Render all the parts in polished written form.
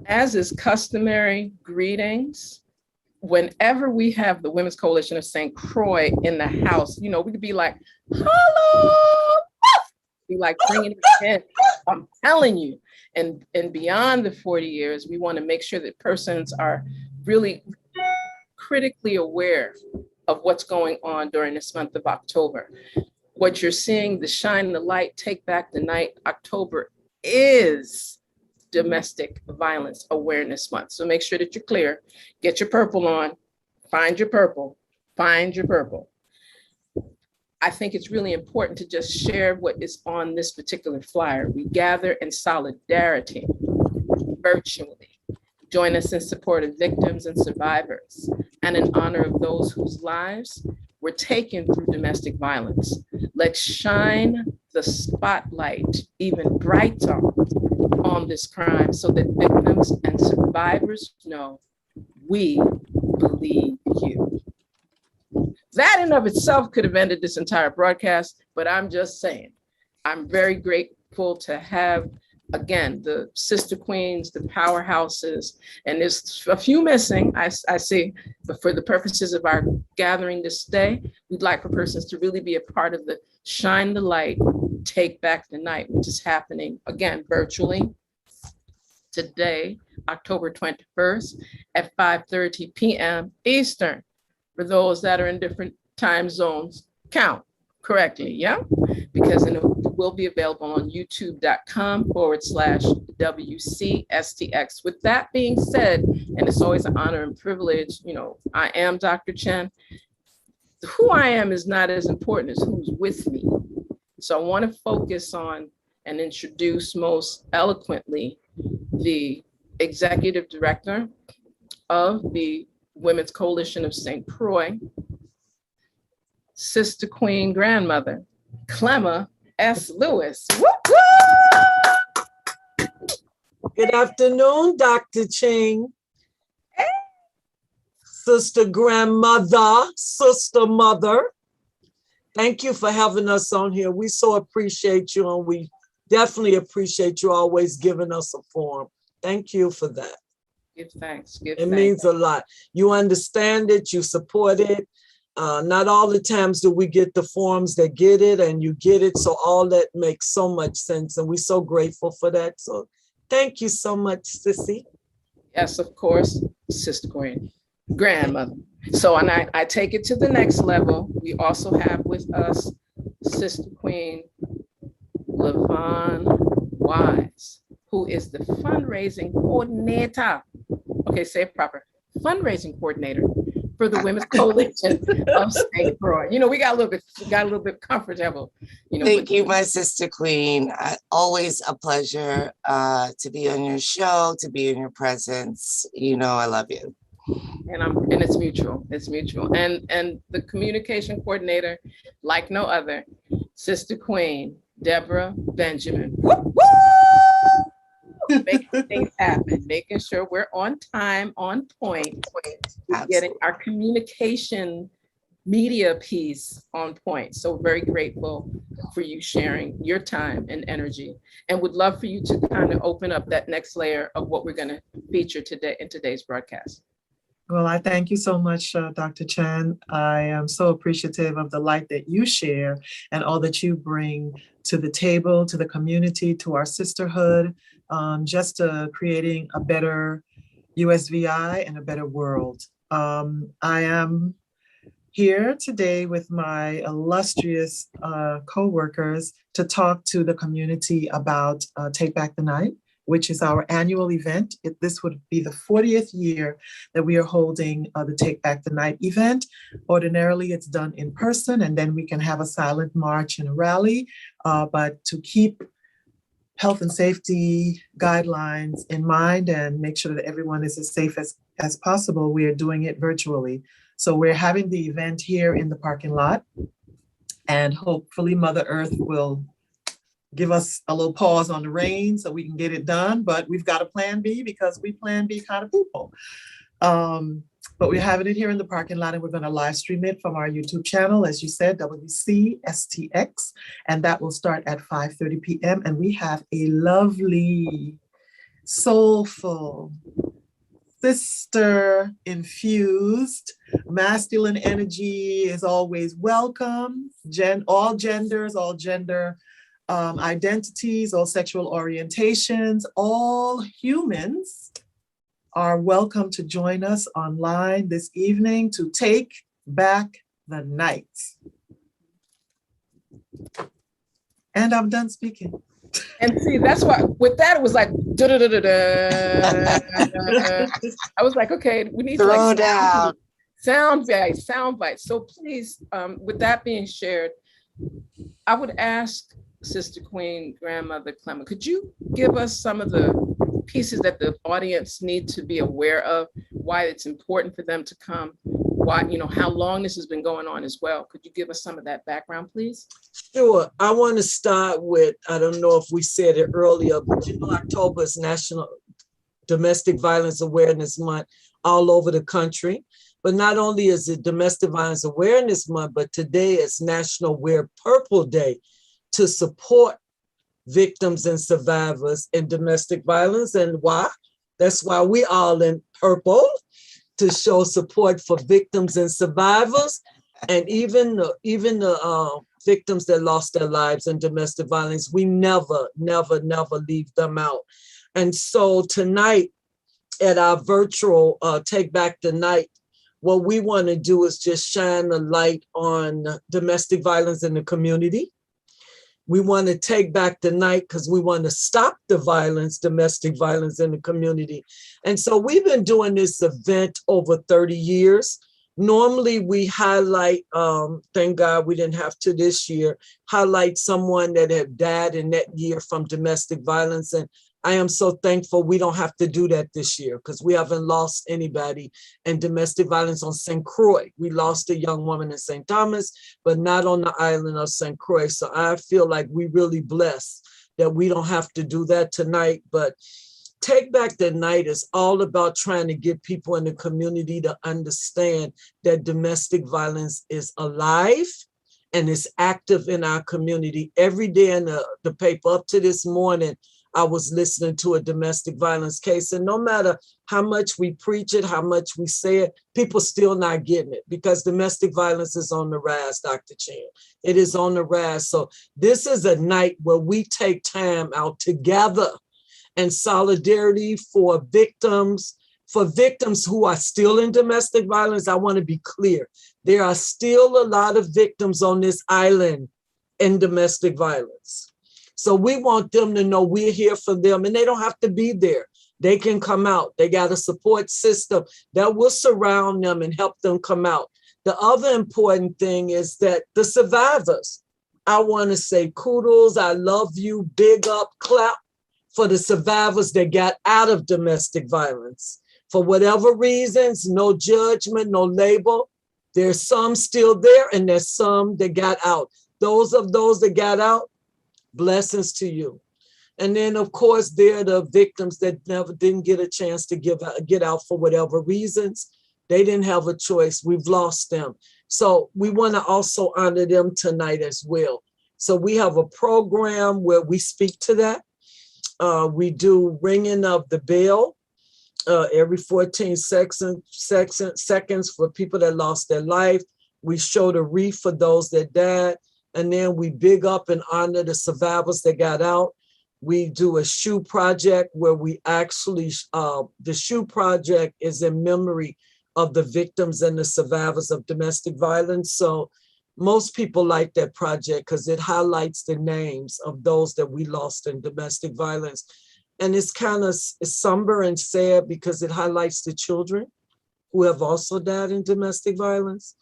As is customary, greetings. Whenever we have the Women's Coalition of St. Croix in the house, we could be like, hello, be like bringing it in. I'm telling you. And beyond the 40 years, we want to make sure that persons are really critically aware of what's going on during this month of October. What you're seeing, the Shine the Light, Take Back the Night, October is Domestic Violence Awareness Month. So make sure that you're clear, get your purple on, find your purple. I think it's really important to just share what is on this particular flyer. We gather in solidarity virtually. Join us in support of victims and survivors and in honor of those whose lives were taken through domestic violence. Let's shine the spotlight even brighter on this crime so that victims and survivors know we believe you. That in of itself could have ended this entire broadcast, but I'm just saying, I'm very grateful to have, again, the sister queens, the powerhouses, and there's a few missing, I see, but for the purposes of our gathering this day, we'd like for persons to really be a part of the Shine the Light, Take Back the Night, which is happening, again, virtually today, October 21st at 5:30 p.m. Eastern. For those that are in different time zones, count correctly, yeah? Because it will be available on youtube.com/WCSTX. With that being said, and it's always an honor and privilege, I am Dr. Chen. Who I am is not as important as who's with me. So I want to focus on and introduce most eloquently the executive director of the Women's Coalition of St. Croix, Sister Queen Grandmother, Clemma S. Lewis. Woo-woo! Good afternoon, Dr. Chen. Hey. Sister Grandmother, Sister Mother. Thank you for having us on here. We so appreciate you, and we definitely appreciate you always giving us a forum. Thank you for that. Give thanks. It means a lot. You understand it, you support it. Not all the times do we get the forums that get it, and you get it. So all that makes so much sense, and we're so grateful for that. So thank you so much, Sissy. Yes, of course, Sister Queen, Grandmother. So, and I take it to the next level. We also have with us Sister Queen Levon Wise, who is the Fundraising Coordinator. Okay, say it proper. Fundraising Coordinator for the Women's Coalition of St. Croix. We got a little bit comfortable. Thank you, my sister queen. Always a pleasure to be on your show, to be in your presence. I love you. And it's mutual. It's mutual. And the communication coordinator, like no other, Sister Queen Deborah Benjamin. Woo, woo! Making things happen, making sure we're on time, on point, getting our communication media piece on point. So very grateful for you sharing your time and energy, and would love for you to kind of open up that next layer of what we're going to feature today in today's broadcast. Well, I thank you so much, Dr. Chen. I am so appreciative of the light that you share and all that you bring to the table, to the community, to our sisterhood, just creating a better USVI and a better world. I am here today with my illustrious co-workers to talk to the community about Take Back the Night, which is our annual event. This would be the 40th year that we are holding the Take Back the Night event. Ordinarily, it's done in person, and then we can have a silent march and a rally. But to keep health and safety guidelines in mind and make sure that everyone is as safe as possible, we are doing it virtually. So we're having the event here in the parking lot, and hopefully Mother Earth will give us a little pause on the rain so we can get it done, but we've got a plan B because we plan B kind of people. But we're having it here in the parking lot, and we're going to live stream it from our YouTube channel, as you said, WCSTX, and that will start at 5:30 p.m. And we have a lovely soulful, sister-infused. Masculine energy is always welcome. All genders, all gender identities, all sexual orientations, all humans are welcome to join us online this evening to take back the night. And I'm done speaking. And see, that's why with that, it was like, I was like, okay, we need to Throw like down. sound bites. So please, with that being shared, I would ask Sister Queen, Grandmother Clement, could you give us some of the pieces that the audience need to be aware of, why it's important for them to come, why, how long this has been going on as well? Could you give us some of that background, please? Sure. I want to start with, I don't know if we said it earlier, but October is National Domestic Violence Awareness Month all over the country. But not only is it Domestic Violence Awareness Month, but today is National Wear Purple Day to support victims and survivors in domestic violence. And why? That's why we all in purple, to show support for victims and survivors, and even the victims that lost their lives in domestic violence. We never leave them out. And so tonight at our virtual Take Back the Night, what we want to do is just shine a light on domestic violence in the community. We want to take back the night because we want to stop the violence, domestic violence in the community. And so we've been doing this event over 30 years. Normally we highlight, thank God we didn't have to this year, highlight someone that had died in that year from domestic violence. And I am so thankful we don't have to do that this year because we haven't lost anybody in domestic violence on St. Croix. We lost a young woman in St. Thomas, but not on the island of St. Croix. So I feel like we really blessed that we don't have to do that tonight. But Take Back the Night is all about trying to get people in the community to understand that domestic violence is alive and is active in our community. Every day in the paper up to this morning, I was listening to a domestic violence case, and no matter how much we preach it, how much we say it, people still not getting it because domestic violence is on the rise, Dr. Chen. It is on the rise. So this is a night where we take time out together in solidarity for victims who are still in domestic violence. I want to be clear. There are still a lot of victims on this island in domestic violence. So we want them to know we're here for them, and they don't have to be there. They can come out. They got a support system that will surround them and help them come out. The other important thing is that the survivors, I want to say kudos, I love you, big up, clap for the survivors that got out of domestic violence. For whatever reasons, no judgment, no label. There's some still there and there's some that got out. Those that got out, blessings to you. And then, of course, there are the victims that didn't get a chance to get out for whatever reasons. They didn't have a choice. We've lost them. So we want to also honor them tonight as well. So we have a program where we speak to that. We do ringing of the bell every 14 seconds for people that lost their life. We show the wreath for those that died. And then we big up and honor the survivors that got out. We do a shoe project where we actually, the shoe project is in memory of the victims and the survivors of domestic violence. So most people like that project because it highlights the names of those that we lost in domestic violence. And it's kind of somber and sad because it highlights the children who have also died in domestic violence.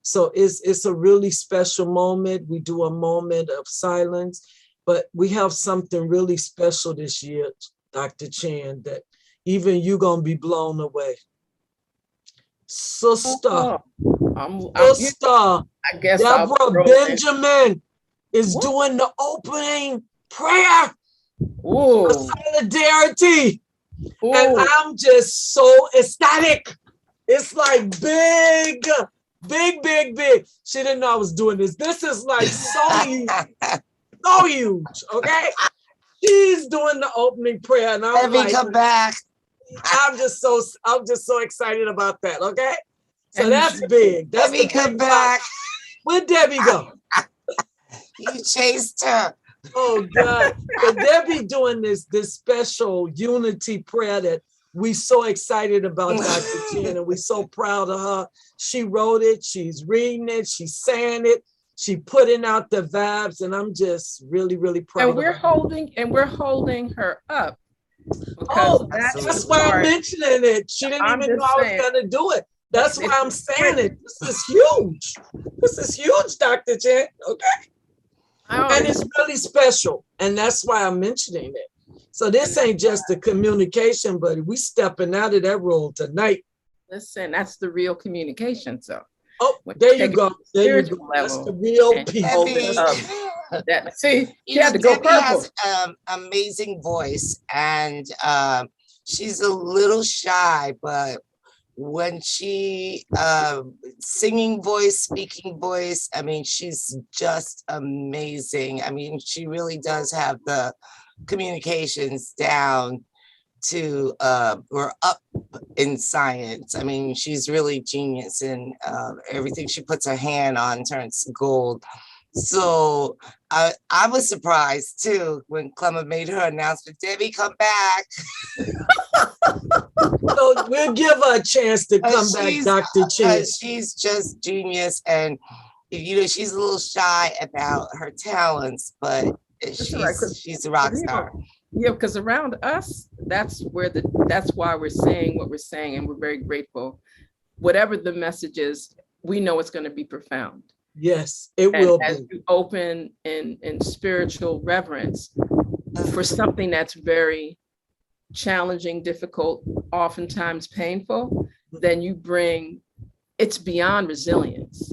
So it's a really special moment. We do a moment of silence, but we have something really special this year, Dr. Chen, that even you're going to be blown away. Sister, I guess Deborah Benjamin is doing the opening prayer for solidarity. Ooh. And I'm just so ecstatic. It's like big. She didn't know I was doing this. This is like so huge, okay? She's doing the opening prayer, and I'm Let me like, come back. I'm just so excited about that. Okay, so And you that's should- big. That's Let me the come big back. part. Where'd Debbie go? You chased her. Oh God! But Debbie doing this special unity prayer that we so excited about, Dr. Chen, and we so proud of her. She wrote it. She's reading it. She's saying it. She putting out the vibes, and I'm just really, really proud. And we're holding her up. Because Oh, that's that's why I'm part- mentioning it. She didn't I'm even know just I was saying. gonna do it. That's It's why I'm saying it. This is huge. This is huge, Dr. Chen. Okay. And it's really special. And that's why I'm mentioning it. So this ain't just the communication, but we stepping out of that role tonight. Listen, that's the real communication. So Oh, when there take you it go. to the There you spiritual go. That's level, the real and people. Debbie, that see, she you know, had to go Debbie purple. has amazing voice, and she's a little shy, but when she singing voice, speaking voice, I mean, she's just amazing. I mean, she really does have the communications down to or up in science. I mean, she's really genius, and everything she puts her hand on turns gold. So I was surprised too when Clemma made her announcement, Debbie, come back. So we'll give her a chance to come back, Dr. Chen. She's just genius, and you know, she's a little shy about her talents, but she's a rock star. Yeah, because around us, that's why we're saying what we're saying, and we're very grateful. Whatever the message is, we know it's going to be profound. Yes, it will As be. you open in spiritual reverence for something that's very challenging, difficult, oftentimes painful, then you bring, it's beyond resilience.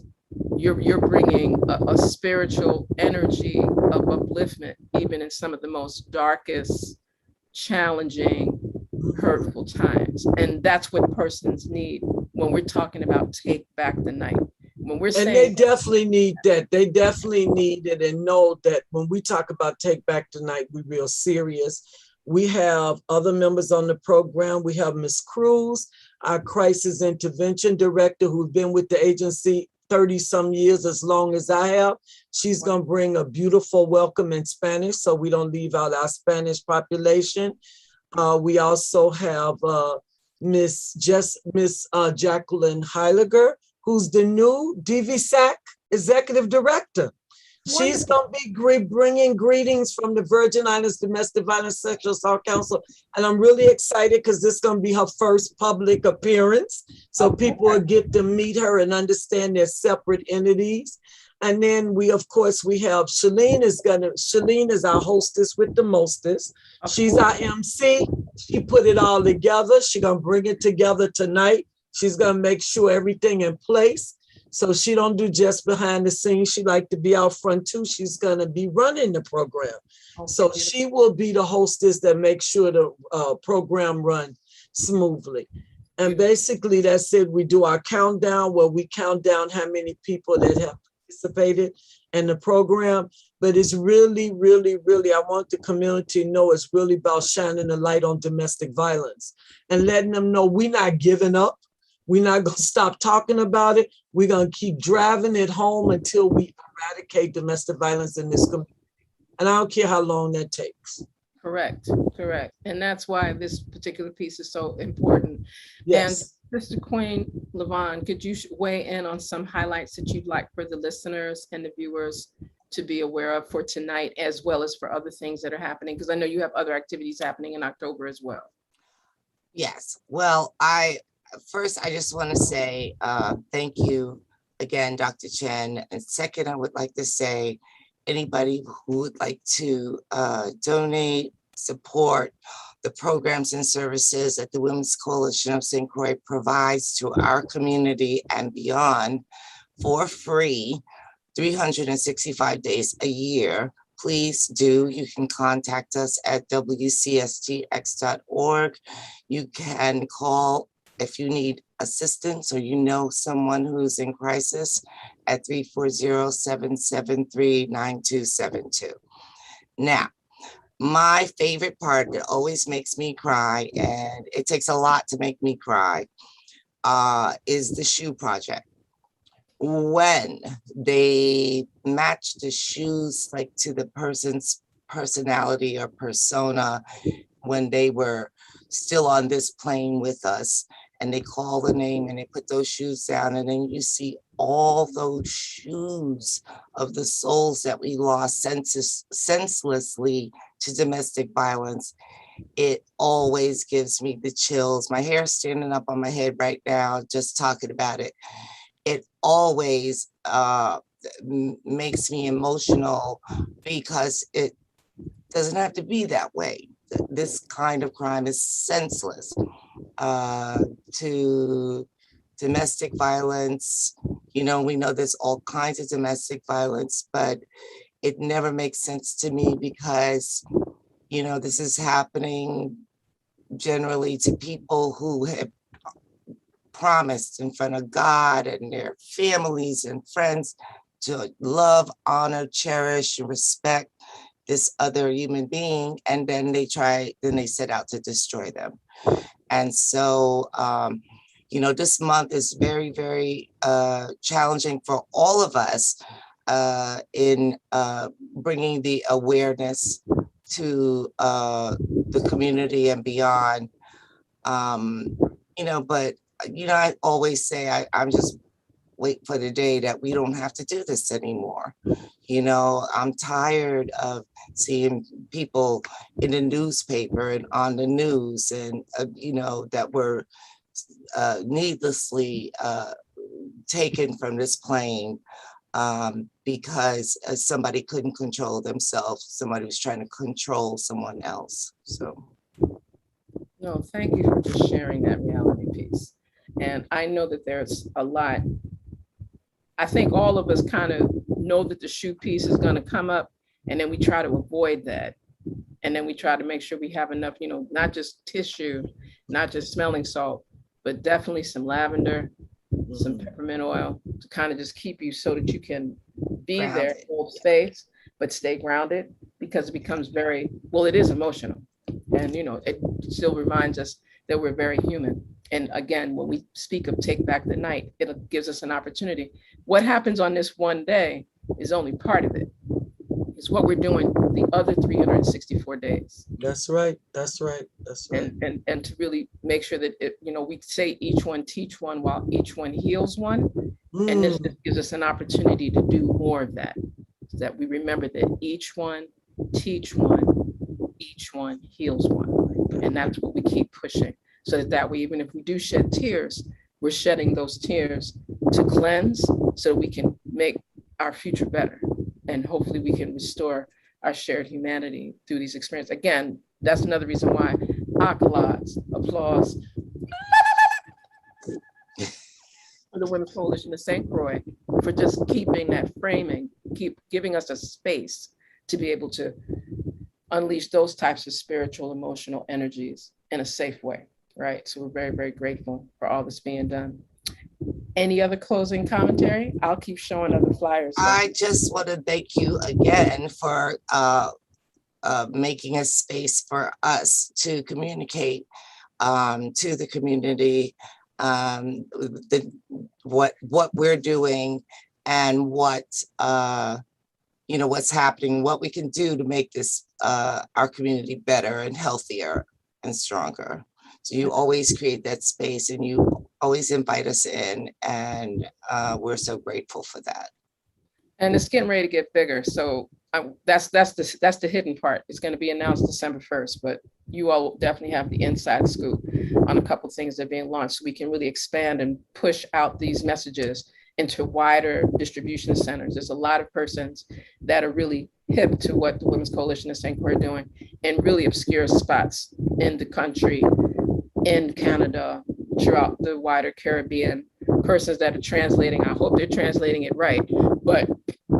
You're bringing a spiritual energy of upliftment, even in some of the most darkest, challenging, hurtful times. And that's what persons need when we're talking about take back the night. When we're saying, and they definitely need that. They definitely need it, and know that when we talk about Take Back Tonight, we're real serious. We have other members on the program. We have Ms. Cruz, our crisis intervention director, who's been with the agency 30 some years, as long as I have. She's going to bring a beautiful welcome in Spanish, so we don't leave out our Spanish population. We also have Miss Jacqueline Heiliger, who's the new DVSAC executive director. She's going to be bringing greetings from the Virgin Islands Domestic Violence Sexual Assault Council. And I'm really excited because this is going to be her first public appearance. So people will get to meet her and understand they're separate entities. And then we have Shalene is our hostess with the mostest. She's our MC. She put it all together. She's going to bring it together tonight. She's going to make sure everything in place. So she don't do just behind the scenes. She like to be out front too. She's going to be running the program. So she will be the hostess that makes sure the program runs smoothly. And basically that's it. We do our countdown where we count down how many people that have participated in the program. But it's really, really, really, I want the community to know it's really about shining the light on domestic violence and letting them know we're not giving up. We're not going to stop talking about it. We're going to keep driving it home until we eradicate domestic violence in this community. And I don't care how long that takes. correct. And that's why this particular piece is so important. Yes. And Mr. Queen Levon, could you weigh in on some highlights that you'd like for the listeners and the viewers to be aware of for tonight, as well as for other things that are happening? Because I know you have other activities happening in October as well. Yes. Well, first, I just want to say thank you again, Dr. Chen. And second, I would like to say anybody who would like to donate, support the programs and services that the Women's Coalition of St. Croix provides to our community and beyond for free, 365 days a year, please do. You can contact us at wcstx.org. You can call if you need assistance or you know someone who's in crisis at 340-773-9272. Now, my favorite part that always makes me cry, and it takes a lot to make me cry, is the shoe project. When they match the shoes like to the person's personality or persona when they were still on this plane with us, and they call the name and they put those shoes down, and then you see all those shoes of the souls that we lost senselessly to domestic violence. It always gives me the chills. My hair's standing up on my head right now just talking about it. It always makes me emotional, because it doesn't have to be that way. This kind of crime is senseless. To domestic violence, we know there's all kinds of domestic violence, but it never makes sense to me, because this is happening generally to people who have promised in front of God and their families and friends to love, honor, cherish, and respect this other human being, and then they set out to destroy them. And so, this month is very, very challenging for all of us in bringing the awareness to the community and beyond. But I always say I'm just wait for the day that we don't have to do this anymore. I'm tired of seeing people in the newspaper and on the news, and that were needlessly taken from this plane because somebody couldn't control themselves. Somebody was trying to control someone else. So. No, thank you for just sharing that reality piece. And I know that there's a lot. I think all of us kind of know that the shoe piece is going to come up, and then we try to avoid that. And then we try to make sure we have enough, not just tissue, not just smelling salt, but definitely some lavender, some peppermint oil to kind of just keep you so that you can be Grounded. there, hold space, but stay grounded, because it becomes it is emotional. And, it still reminds us that we're very human. And again, when we speak of take back the night, it gives us an opportunity. What happens on this one day is only part of it. It's what we're doing the other 364 days. That's right. That's right. That's right. And to really make sure that we say each one teach one while each one heals one. And this gives us an opportunity to do more of that. So that we remember that each one teach one, each one heals one. And that's what we keep pushing. So that way, even if we do shed tears, we're shedding those tears to cleanse, so we can make our future better. And hopefully we can restore our shared humanity through these experiences. Again, that's another reason why accolades, applause for the Women's Coalition of St. Croix for just keeping that framing, keep giving us a space to be able to unleash those types of spiritual, emotional energies in a safe way. Right. So we're very, very grateful for all that's being done. Any other closing commentary? I'll keep showing other flyers. I just want to thank you again for making a space for us to communicate to the community what we're doing, and what's happening, what we can do to make this our community better and healthier and stronger. So you always create that space, and you always invite us in, and we're so grateful for that. And it's getting ready to get bigger. So that's the hidden part. It's going to be announced December 1st, but you all definitely have the inside scoop on a couple of things that are being launched, so we can really expand and push out these messages into wider distribution centers. There's a lot of persons that are really hip to what the Women's Coalition of St. Croix are doing in really obscure spots in the country, in Canada, throughout the wider Caribbean, persons that are translating. I hope they're translating it right, but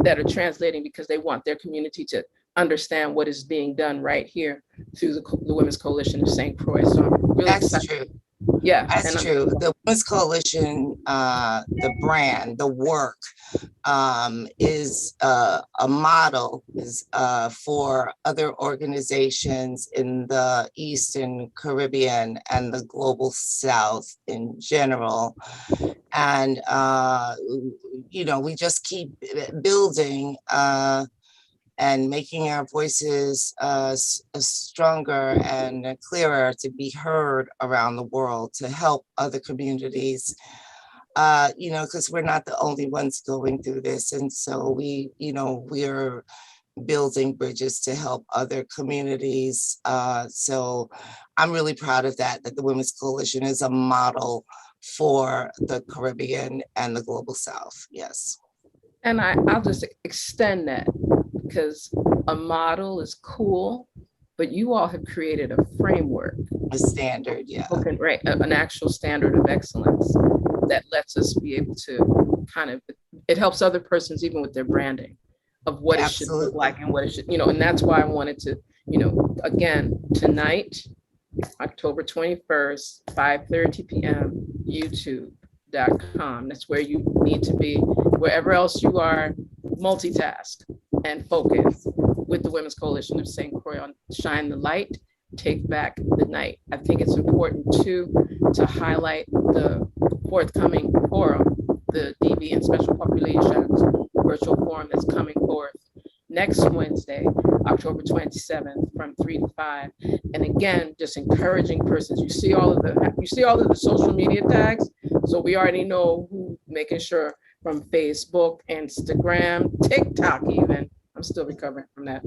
that are translating because they want their community to understand what is being done right here through the Women's Coalition of St. Croix. So I'm really That's excited. true. Yeah. That's and true. The Women's Coalition, the brand, the work, is a model for other organizations in the Eastern Caribbean and the Global South in general. And, we just keep building and making our voices stronger and clearer to be heard around the world, to help other communities, because we're not the only ones going through this. And so we're building bridges to help other communities. So I'm really proud of that the Women's Coalition is a model for the Caribbean and the Global South. Yes. And I'll just extend that, because a model is cool, but you all have created a framework, A standard, yeah. okay, right, an actual standard of excellence that lets us be able to it helps other persons even with their branding of what it should look like and what it should, and that's why I wanted to, again, tonight, October 21st, 5:30 p.m., youtube.com. That's where you need to be. Wherever else you are, multitask and focus with the Women's Coalition of St. Croix on Shine the Light, Take Back the Night. I think it's important too to highlight the forthcoming forum, the DV and Special Populations virtual forum that's coming forth next Wednesday, October 27th from 3 to 5. And again, just encouraging persons. You see all of the social media tags. So we already know who, making sure from Facebook, Instagram, TikTok even. I'm still recovering from that.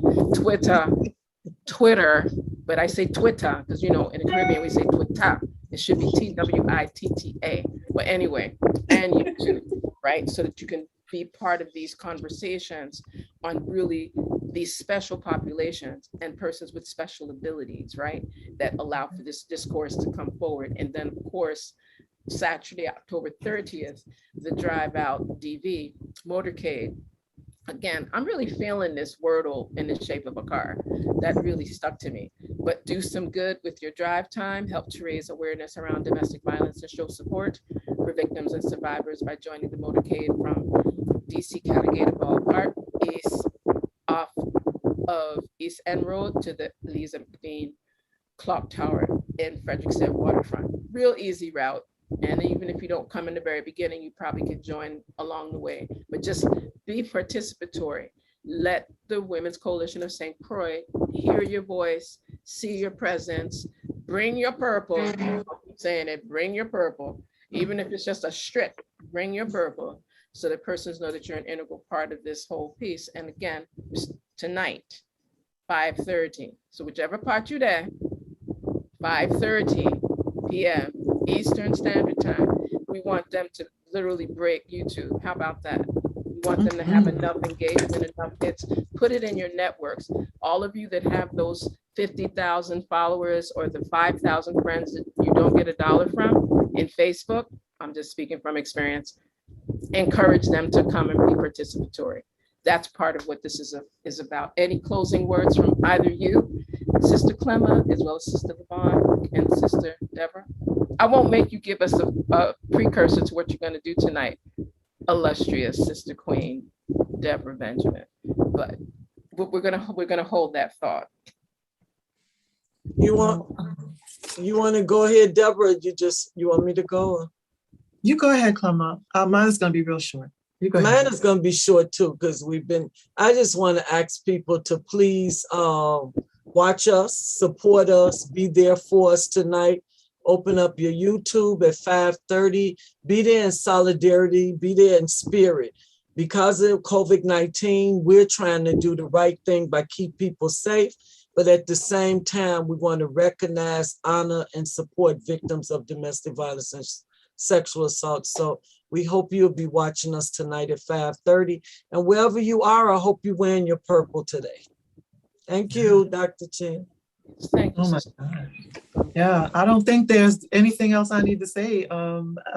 Twitter, but I say Twitter because, in the Caribbean, we say Twitter. It should be TWITTA. But anyway, and YouTube, right? So that you can be part of these conversations on really these special populations and persons with special abilities, right? That allow for this discourse to come forward. And then, of course, Saturday, October 30th, the Drive Out DV motorcade. Again, I'm really feeling this wordle in the shape of a car. That really stuck to me. But do some good with your drive time, help to raise awareness around domestic violence and show support for victims and survivors by joining the motorcade from DC Caligator Ballpark, off of East End Road to the Lisa McLean Clock Tower in Frederickson Waterfront. Real easy route. And even if you don't come in the very beginning, you probably could join along the way, but just be participatory. Let the Women's Coalition of St. Croix hear your voice, see your presence, bring your purple. I keep saying it, bring your purple. Even if it's just a strip, bring your purple so that persons know that you're an integral part of this whole piece. And again, tonight, 5:30. So whichever part you're there, 5:30 p.m. Eastern Standard Time. We want them to literally break YouTube. How about that? We want them to have enough engagement, enough hits. Put it in your networks. All of you that have those 50,000 followers or the 5,000 friends that you don't get $1 from in Facebook, I'm just speaking from experience, encourage them to come and be participatory. That's part of what this is about. Any closing words from either you, Sister Clemma, as well as Sister Yvonne and Sister Deborah? I won't make you give us a precursor to what you're going to do tonight, illustrious Sister Queen Deborah Benjamin, but we're gonna hold that thought. You want to go ahead, Deborah? You want me to go? You go ahead, Clemma. Mine is going to be real short. You go ahead. Mine is going to be short too, because I just want to ask people to please watch us, support us, be there for us tonight. Open up your YouTube at 5:30. Be there in solidarity, be there in spirit. Because of COVID-19, we're trying to do the right thing by keep people safe. But at the same time, we want to recognize, honor, and support victims of domestic violence and sexual assault. So we hope you'll be watching us tonight at 5:30. And wherever you are, I hope you're wearing your purple today. Thank you, Dr. Chen. Thank you, Oh my sister. God. Yeah, I don't think there's anything else I need to say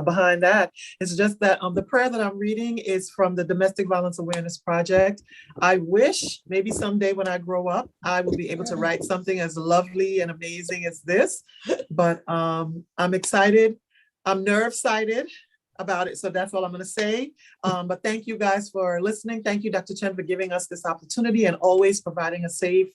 behind that. It's just that the prayer that I'm reading is from the Domestic Violence Awareness Project. I wish maybe someday when I grow up, I will be able to write something as lovely and amazing as this. But I'm excited. I'm nerve-sighted about it. So that's all I'm going to say. But thank you guys for listening. Thank you, Dr. Chen, for giving us this opportunity and always providing a safe,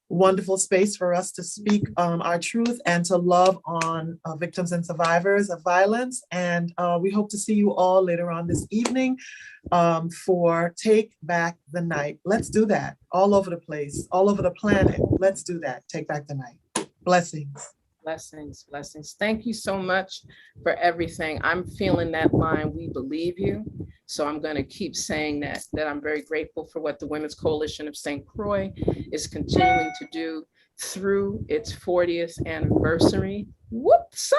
wonderful space for us to speak our truth and to love on victims and survivors of violence. And we hope to see you all later on this evening for Take Back the Night. Let's do that all over the place, all over the planet. Let's do that. Take back the night. Blessings. Blessings, blessings. Thank you so much for everything. I'm feeling that line, we believe you. So I'm going to keep saying that I'm very grateful for what the Women's Coalition of St. Croix is continuing to do through its 40th anniversary. Whoops!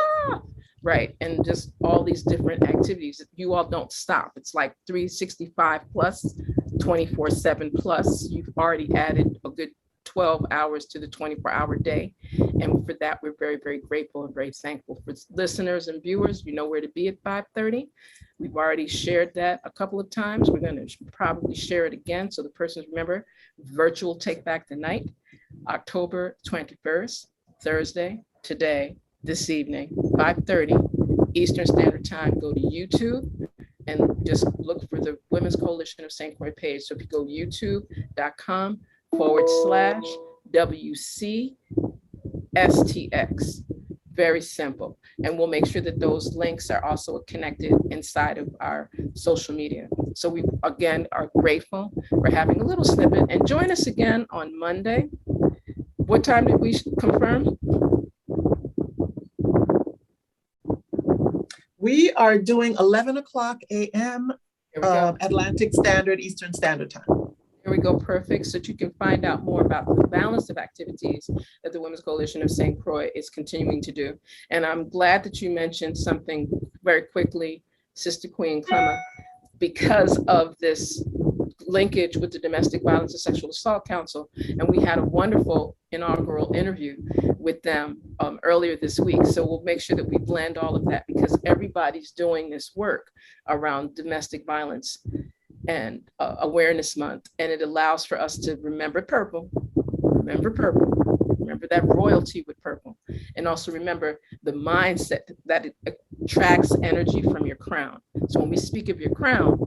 Right. And just all these different activities. You all don't stop. It's like 365 plus, 24/7 plus. You've already added a good 12 hours to the 24-hour day. And for that, we're very, very grateful and very thankful. For listeners and viewers, you know where to be at 5:30. We've already shared that a couple of times. We're going to probably share it again so the persons remember. Virtual Take Back the Night, October 21st, Thursday, today, this evening, 5:30 Eastern Standard Time. Go to YouTube and just look for the Women's Coalition of St. Croix page. So if you go youtube.com/WC STX. Very simple. And we'll make sure that those links are also connected inside of our social media. So we, again, are grateful for having a little snippet. And join us again on Monday. What time did we confirm? We are doing 11 o'clock a.m. Here we go. Atlantic Standard, Eastern Standard Time. Here we go, perfect. So that you can find out more about the balance of activities that the Women's Coalition of St. Croix is continuing to do. And I'm glad that you mentioned something very quickly, Sister Queen Clemma, because of this linkage with the Domestic Violence and Sexual Assault Council. And we had a wonderful inaugural interview with them earlier this week. So we'll make sure that we blend all of that because everybody's doing this work around domestic violence and Awareness Month. And it allows for us to remember purple, remember that royalty with purple, and also remember the mindset that it attracts energy from your crown. So when we speak of your crown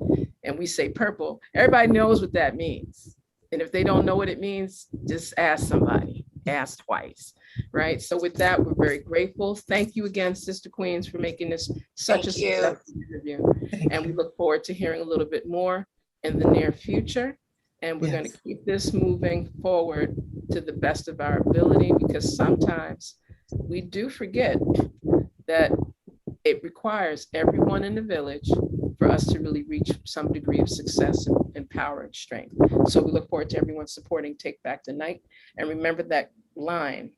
and we say purple, everybody knows what that means. And if they don't know what it means, just ask somebody, ask twice, right? So with that, we're very grateful. Thank you again, Sister Queens, for making this such a successful interview. And we look forward to hearing a little bit more in the near future. And we're going to keep this moving forward to the best of our ability, because sometimes we do forget that it requires everyone in the village for us to really reach some degree of success and power and strength. So we look forward to everyone supporting Take Back the Night. And remember that line,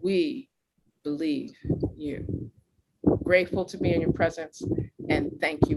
we believe you. Grateful to be in your presence, and thank you.